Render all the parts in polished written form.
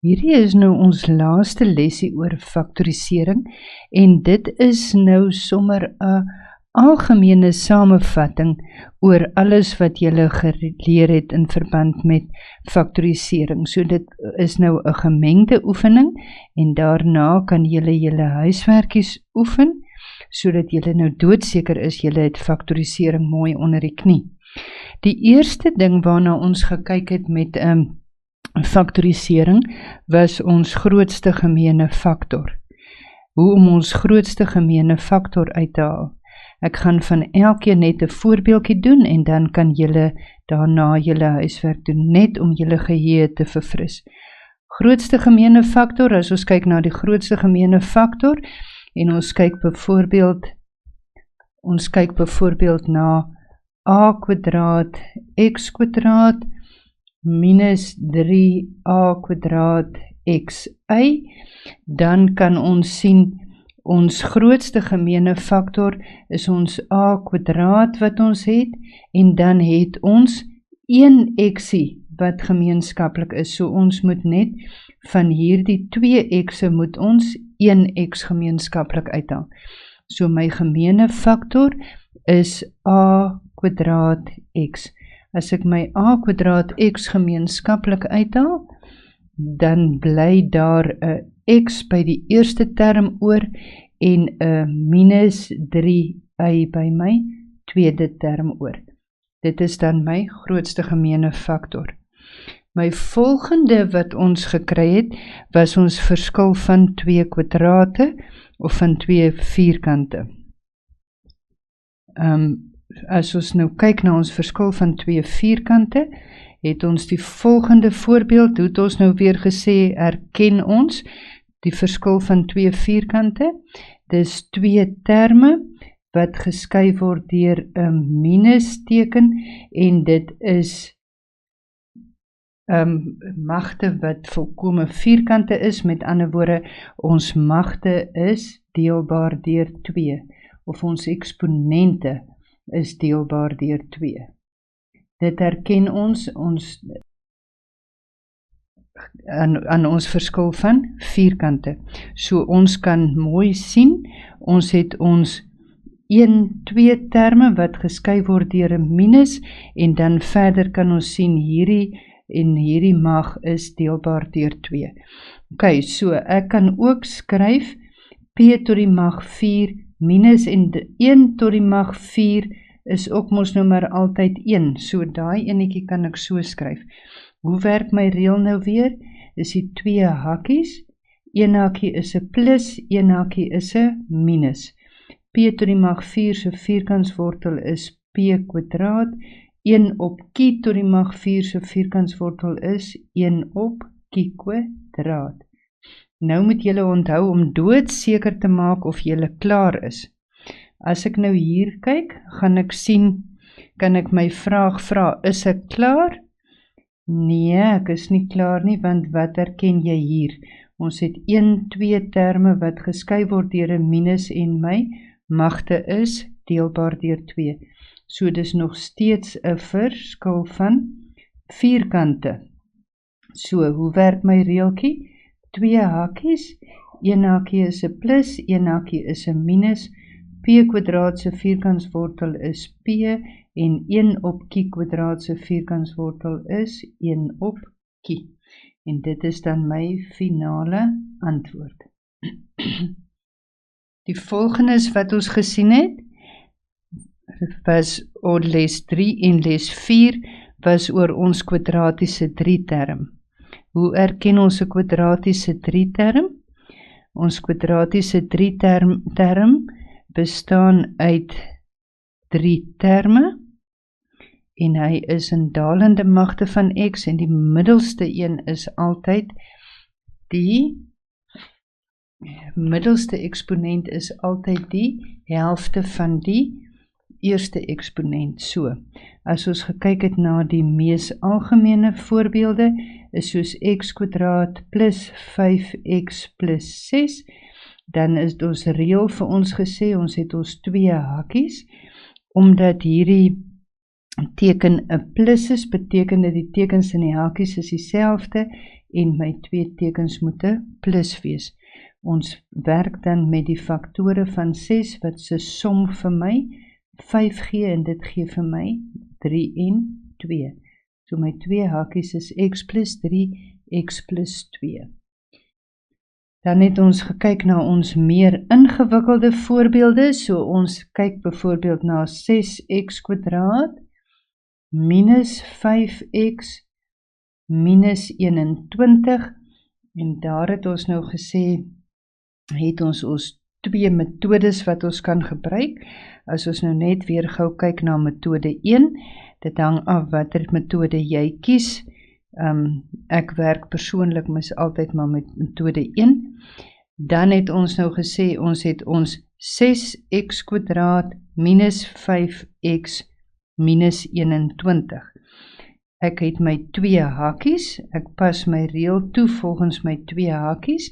Hierdie is nou ons laaste lesie oor faktorisering en dit is nou sommer 'n algemene samevatting oor alles wat julle geleer het in verband met faktorisering. So dit is nou 'n gemengde oefening en daarna kan julle huiswerkies oefen, sodat julle nou doodseker is julle het faktorisering mooi onder die knie. Die eerste ding waarna ons gekyk het met faktorisering was ons grootste gemene faktor. Hoe om ons grootste gemene faktor uit te haal. Ek gaan van elkeen net 'n voorbeeldjie doen en dan kan julle daarna julle huiswerk doen, net om julle geheue te verfris. Grootste gemene faktor, as ons kyk na die grootste gemene faktor en ons kyk byvoorbeeld na a kwadraat x kwadraat minus 3a kwadraat xy, dan kan ons sien ons grootste gemene faktor is ons a kwadraat wat ons het en dan het ons 1 xie wat gemeenskaplik is. So ons moet net van hierdie 2 x'e moet ons 1 x gemeenskaplik uithaal. So my gemene faktor is a kwadraat x. As ek my a kwadraat x gemeenskaplik uithaal, dan bly daar 'n x by die eerste term oor en 'n minus 3y by my tweede term oor. Dit is dan my grootste gemene faktor. My volgende wat ons gekry het, was ons verskil van 2 kwadrate of van 2 vierkante. As ons nou kyk na ons verskil van 2 vierkante, het ons die volgende voorbeeld, hoe het ons nou weer gesê, erken ons die verskil van 2 vierkante. Dis 2 terme wat geskei word deur 'n minusteken en dit is magte wat volkome vierkante is, met ander woorde, ons magte is deelbaar deur 2, of ons eksponente is deelbaar deur 2. Dit herken ons aan ons verskil van vierkante. So ons kan mooi sien, ons het ons 2 terme wat geskei word deur 'n minus en dan verder kan ons sien hierdie mag is deelbaar deur 2. Ok, so ek kan ook skryf p tot die mag 4 minus en 1 tot die mag 4 is ook mos nou maar altyd 1. So daai enetjie kan ek so skryf. Hoe werk my reël nou weer? Is die 2 hakkies. 1 hakkie is 'n plus, 1 hakkie is 'n minus. P tot die mag 4 se vierkantswortel is p kwadraat. 1 op kie tot die mag 4 se vierkantswortel is 1 op kie kwadraat. Nou moet julle onthou om doodseker te maak of julle klaar is. As ek nou hier kyk, gaan ek sien, kan ek my vraag vra, is ek klaar? Nee, ek is nie klaar nie, want wat herken jy hier? Ons het 2 terme wat geskei word deur 'n minus en my magte is deelbaar deur 2. So dis nog steeds 'n verskil van vierkante. So, hoe werk my reeltjie? 2 hakkies, 1 hakkie is 'n plus, 1 hakkie is 'n minus, p kwadraat se vierkantswortel is p en 1 op kie kwadraat se vierkantswortel is 1 op kie. En dit is dan my finale antwoord. Die volgende wat ons gesien het, was oor les 3 en les 4 was oor ons kwadratiese 3 term. Hoe erken ons 'n kwadratiese 3 term? Ons kwadratiese 3 term bestaan uit 3 terme en hy is in dalende magte van x en die middelste een is altyd die middelste eksponent is altyd die helfte van die eerste eksponent. So, as ons gekyk het na die mees algemene voorbeelde, is soos x kwadraat plus 5x plus 6, dan is ons reël vir ons gesê, ons het ons 2 hakkies, omdat hierdie teken 'n plus is, beteken dat die tekens in die hakies is dieselfde, en my twee tekens moet 'n plus wees. Ons werk dan met die faktore van 6 wat se som vir my 5 gee en dit gee vir my 3 en 2. So my twee hakies is x plus 3, x plus 2. Dan het ons gekyk na ons meer ingewikkelde voorbeelde, so ons kyk byvoorbeeld na 6x² minus 5x minus 21, en daar het ons nou gesê, het ons twee metodes wat ons kan gebruik. As ons nou net weer gou kyk na metode 1, dit hang af watter metode jy kies. Ek werk persoonlik mis altyd maar met metode 1. Dan het ons nou gesê, ons het ons 6x² minus 5x minus 21. Ek het my twee hakies, ek pas my reël toe volgens my twee hakies.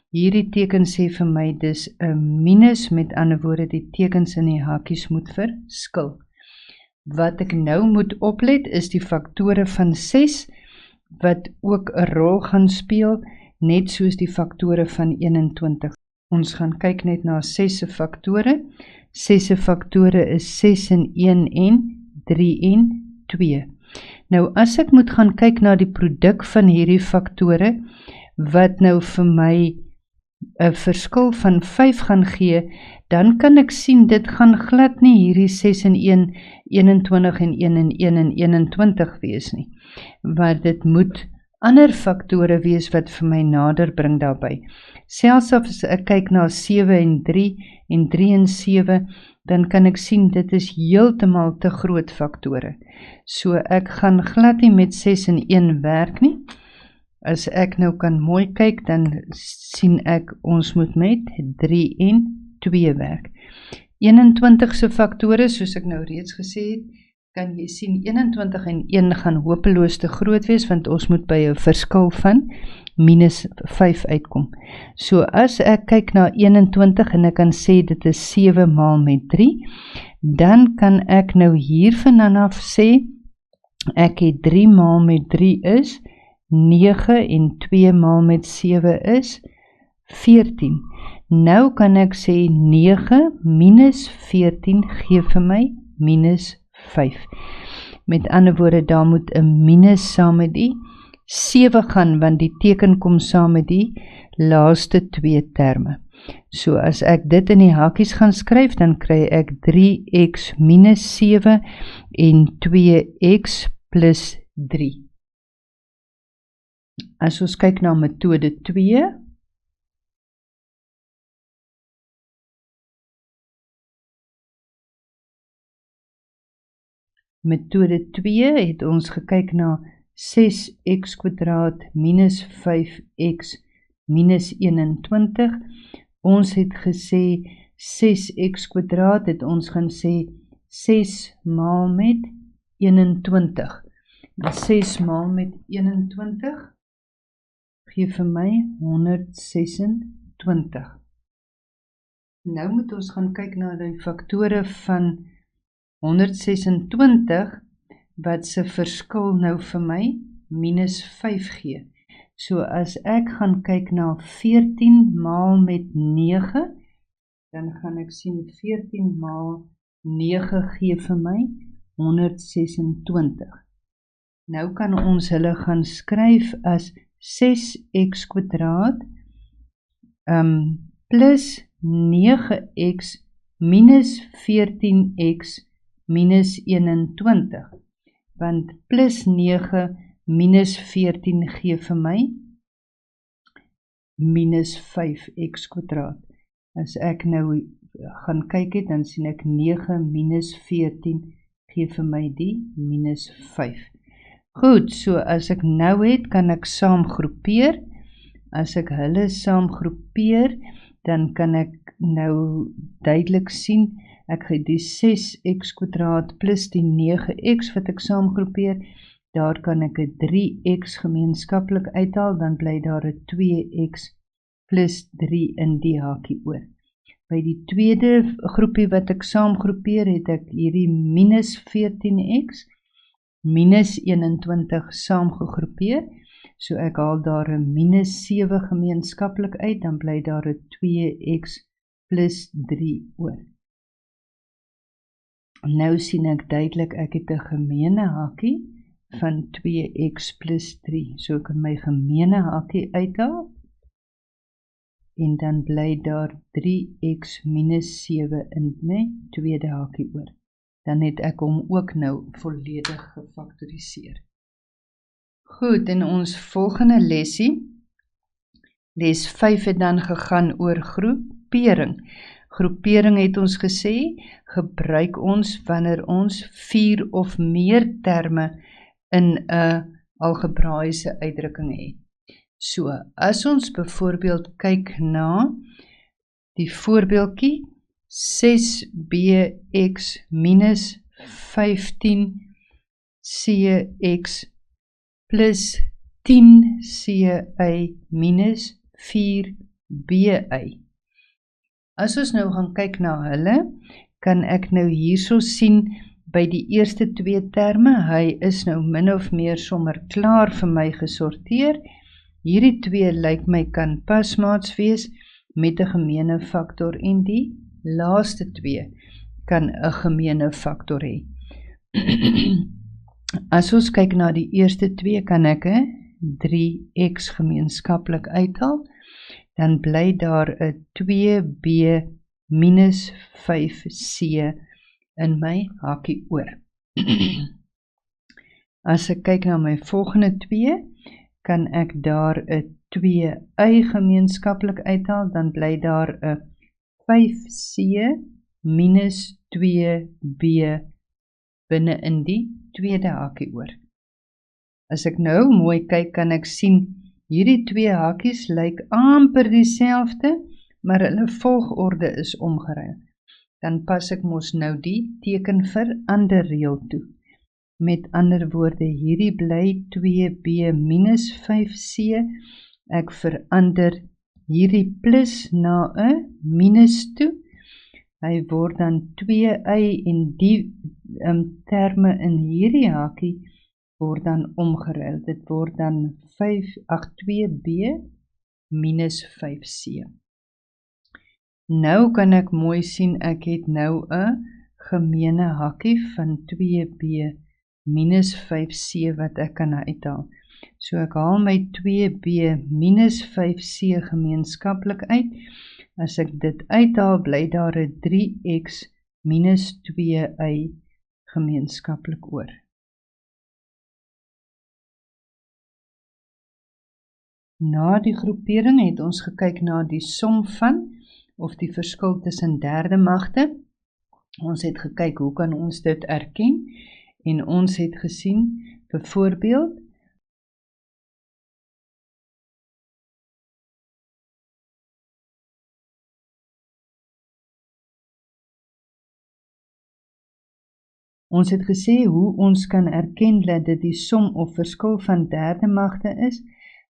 Hierdie teken sê vir my dis 'n minus, met ander woorde die tekens in die hakies moet verskil. Wat ek nou moet oplet is die faktore van 6, wat ook 'n rol gaan speel, net soos die faktore van 21. Ons gaan kyk net na 6 se faktore. 6 se faktore is 6 en 1 en 3 en 2. Nou as ek moet gaan kyk na die produk van hierdie faktore, wat nou vir my 'n verskil van 5 gaan gee, dan kan ek sien dit gaan glad nie hierdie 6 en 1, 21 en 1 en 1 en 21 wees nie. Want dit moet ander faktore wees wat vir my nader bring daarby. Selfs as ek kyk na 7 en 3 en 3 en 7, dan kan ek sien dit is heeltemal te groot faktore. So ek gaan glad nie met 6 en 1 werk nie. As ek nou kan mooi kyk, dan sien ek ons moet met 3 en 2 werk. 21 se faktore, soos ek nou reeds gesê het, kan jy sien 21 en 1 gaan hopeloos te groot wees, want ons moet by 'n verskil van minus 5 uitkom. So as ek kyk na 21 en ek kan sê dit is 7 maal met 3, dan kan ek nou hiervan af sê, ek het 3 maal met 3 is 9 en 2 maal met 7 is 14. Nou kan ek sê 9 minus 14 gee vir my minus 5. Met ander woorde, daar moet 'n minus saam met die 7 gaan, want die teken kom saam met die laaste twee terme. So as ek dit in die hakies gaan skryf, dan kry ek 3x minus 7 en 2x plus 3. As ons kyk na metode 2, metode 2 het ons gekyk na 6x² minus 5x minus 21. Ons het gesê 6x² het ons gaan sê 6 maal met 21. 6 maal met 21 gee vir my 126. Nou moet ons gaan kyk na die faktore van 126, wat se verskil nou vir my minus 5 gee. So as ek gaan kyk na 14 maal met 9, dan gaan ek sien 14 maal 9 gee vir my 126. Nou kan ons hulle gaan skryf as 6x² plus 9x minus 14x minus 21, want plus 9 minus 14 gee vir my minus 5x². As ek nou gaan kyk het, dan sien ek 9 minus 14 gee vir my die minus 5. Goed, so as ek nou het, kan ek saam groepeer. As ek hulle saam groepeer, dan kan ek nou duidelik sien, ek het die 6x² plus die 9x wat ek saam groepeer, daar kan ek 'n 3x gemeenskaplik uithaal, dan bly daar 'n 2x plus 3 in die hakie oor. By die tweede groepie wat ek saam groepeer, het ek hierdie minus 14x minus 21 saam gegroepeer. So ek haal daar 'n minus 7 gemeenskaplik uit, dan bly daar 'n 2x plus 3 oor. Nou sien ek duidelik, ek het 'n gemeene hakie van 2x plus 3. So ek kan my gemeene hakie uithaal, en dan bly daar 3x minus 7 in my tweede hakie oor. Dan het ek hom ook nou volledig gefaktoriseer. Goed, in ons volgende lesie, les 5 het dan gegaan oor groepering. Groepering het ons gesê, gebruik ons wanneer ons 4 of meer terme in 'n algebraïese uitdrukking het. So, as ons byvoorbeeld kyk na die voorbeeldjie 6bx minus 15cx plus 10ci minus 4bi. As ons nou gaan kyk na hulle, kan ek nou hierso sien by die eerste 2 terme, hy is nou min of meer sommer klaar vir my gesorteer. Hierdie 2 lyk my kan pasmaats wees met 'n gemeene faktor en die laaste 2 kan 'n gemeene faktor hê. As ons kyk na die eerste 2, kan ek 'n 3x gemeenskaplik uithaal, dan bly daar 'n 2b minus 5c in my hakie oor. As ek kyk na my volgende 2, kan ek daar 'n 2y gemeenskaplik uithaal, dan bly daar 'n 5c minus 2b binne in die tweede hakie oor. As ek nou mooi kyk, kan ek sien, hierdie 2 hakies lyk amper dieselfde, maar hulle volgorde is omgeruil. Dan pas ek mos nou die teken verander reël toe. Met ander woorde, hierdie bly 2b minus 5c, ek verander hierdie plus na 'n minus toe, hy word dan 2y en die terme in hierdie hakie word dan omgeruil, dit word dan 2b minus 5c. Nou kan ek mooi sien, ek het nou 'n gemeene hakie van 2b minus 5c wat ek kan uithaal. So ek haal my 2b minus 5c gemeenskaplik uit. As ek dit uithaal, bly daar 'n 3x minus 2y gemeenskaplik oor. Na die groepering het ons gekyk na die som van, of die verskil tussen derde magte. Ons het gekyk, hoe kan ons dit erken? En ons het gesien, byvoorbeeld, ons het gesê hoe ons kan erken dat dit die som of verskil van derde magte is,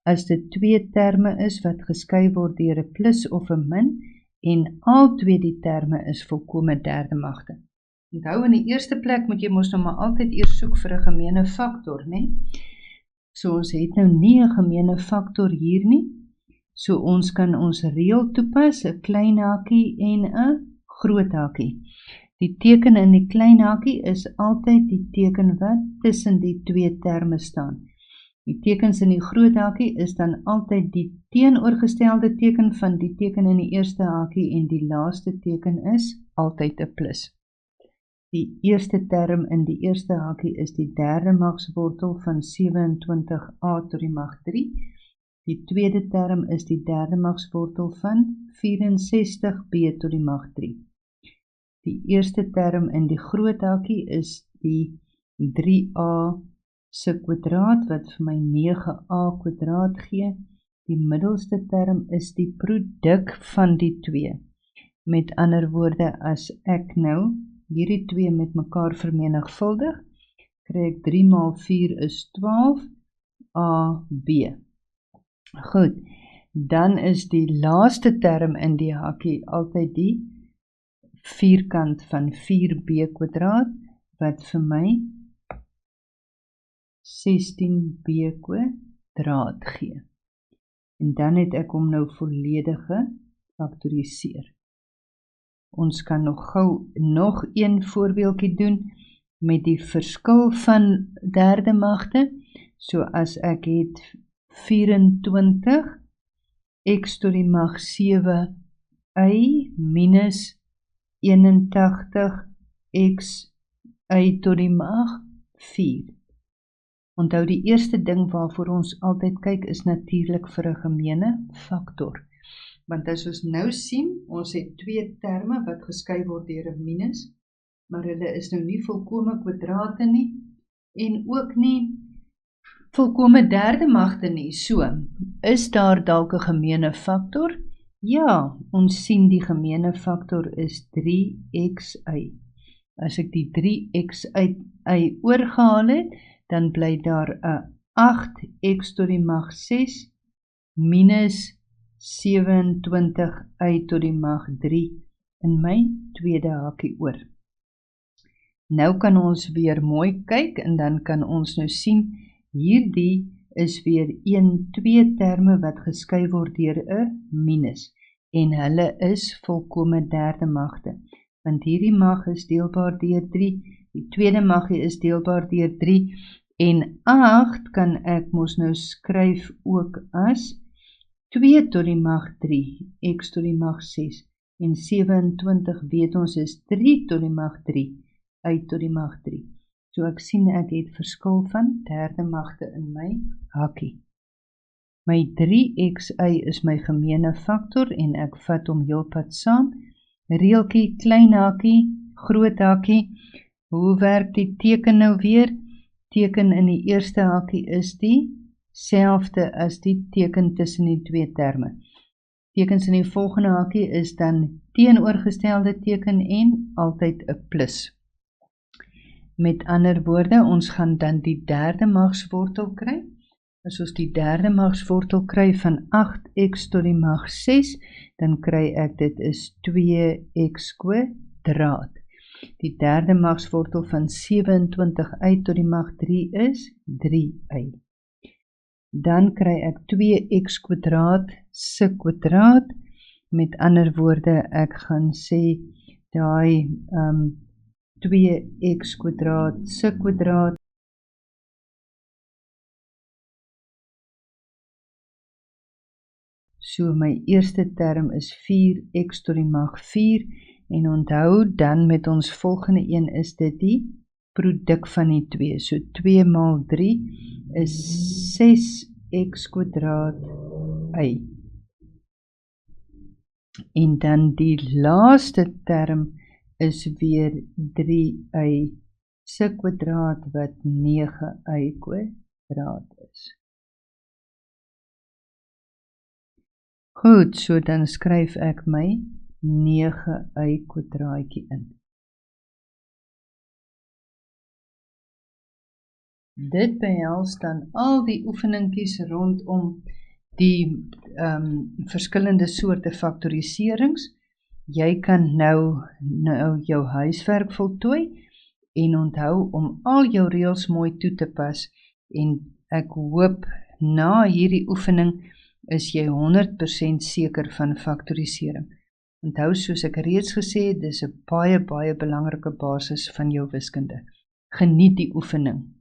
as dit 2 terme is wat geskei word deur 'n plus of 'n min, en al 2 die terme is volkome derde magte. Onthou, in die eerste plek moet jy mos nou maar altyd eers soek vir 'n gemeene faktor, né? So ons het nou nie 'n gemeene faktor hier nie, so ons kan ons reël toepas, 'n klein hakie en 'n groot hakie. Die teken in die klein hakie is altyd die teken wat tussen die 2 terme staan. Die tekens in die groot hakie is dan altyd die teenoorgestelde teken van die teken in die eerste hakie, en die laaste teken is altyd 'n plus. Die eerste term in die eerste hakie is die derde magswortel van 27a tot die mag 3. Die tweede term is die derde magswortel van 64b tot die mag 3. Die eerste term in die groot hakie is die 3a se kwadraat wat vir my 9a kwadraat gee. Die middelste term is die produk van die 2. Met ander woorde, as ek nou hierdie 2 met mekaar vermenigvuldig, kry ek 3 maal 4 is 12ab. Goed, dan is die laaste term in die hakie altyd die vierkant van 4b kwadraat, wat vir my 16b draad gee. En dan het ek hom nou volledig gefaktoriseer. Ons kan nog een voorbeeldjie doen met die verskil van derde magte. So as ek het 24 x tot die mag 7 y minus 81 x y tot die mag 4. Onthou die eerste ding waarvoor ons altyd kyk is natuurlik vir 'n gemeene faktor. Want as ons nou sien, ons het twee terme wat geskei word deur 'n minus, maar hulle is nou nie volkome kwadrate nie, en ook nie volkome derde magte nie. So, is daar dalk 'n gemeene faktor? Ja, ons sien die gemeene faktor is 3xy. As ek die 3x uit y oorgehaal het, dan bly daar 'n 8x tot die mag 6 minus 27 y tot die mag 3 in my tweede hakie oor. Nou kan ons weer mooi kyk en dan kan ons nou sien, hierdie is weer 2 terme wat geskei word deur 'n minus en hulle is volkome derde magte. Want hierdie mag is deelbaar deur 3, die tweede magie is deelbaar deur 3 en 8 kan ek mos nou skryf ook as 2 tot die mag 3, x tot die mag 6 en 27 weet ons is 3 tot die mag 3, y tot die mag 3. So ek sien ek het verskil van derde magte in my hakie. My 3xy is my gemeene faktor en ek vat hom heelpad saam. Reeltjie, klein hakie, groot hakie. Hoe werk die teken nou weer? Teken in die eerste hakie is dieselfde as die teken tussen die twee terme. Tekens in die volgende hakie is dan teenoorgestelde teken en altyd 'n plus. Met ander woorde, ons gaan dan die derde magswortel kry. As ons die derde magswortel kry van 8x tot die mag 6, dan kry ek dit is 2x kwadraat. Die derde magswortel van 27y tot die mag 3 is 3y. Dan kry ek 2x kwadraat se kwadraat. Met ander woorde, ek gaan sê daai 2x kwadraat se kwadraat so my eerste term is 4x tot die mag 4 en onthou dan met ons volgende een is dit die produk van die 2. So 2 maal 3 is 6x kwadraat y. En dan die laaste term is weer 3y se kwadraat wat 9y kwadraat is. Goed, so dan skryf ek my 9y kwadraatjie in. Dit behels dan al die oefeningkies rondom die verskillende soorte faktoriserings. Jy kan nou jou huiswerk voltooi en onthou om al jou reëls mooi toe te pas en ek hoop na hierdie oefening is jy 100% seker van faktorisering. Onthou, soos ek reeds gesê het, dis 'n baie belangrike basis van jou wiskunde. Geniet die oefening.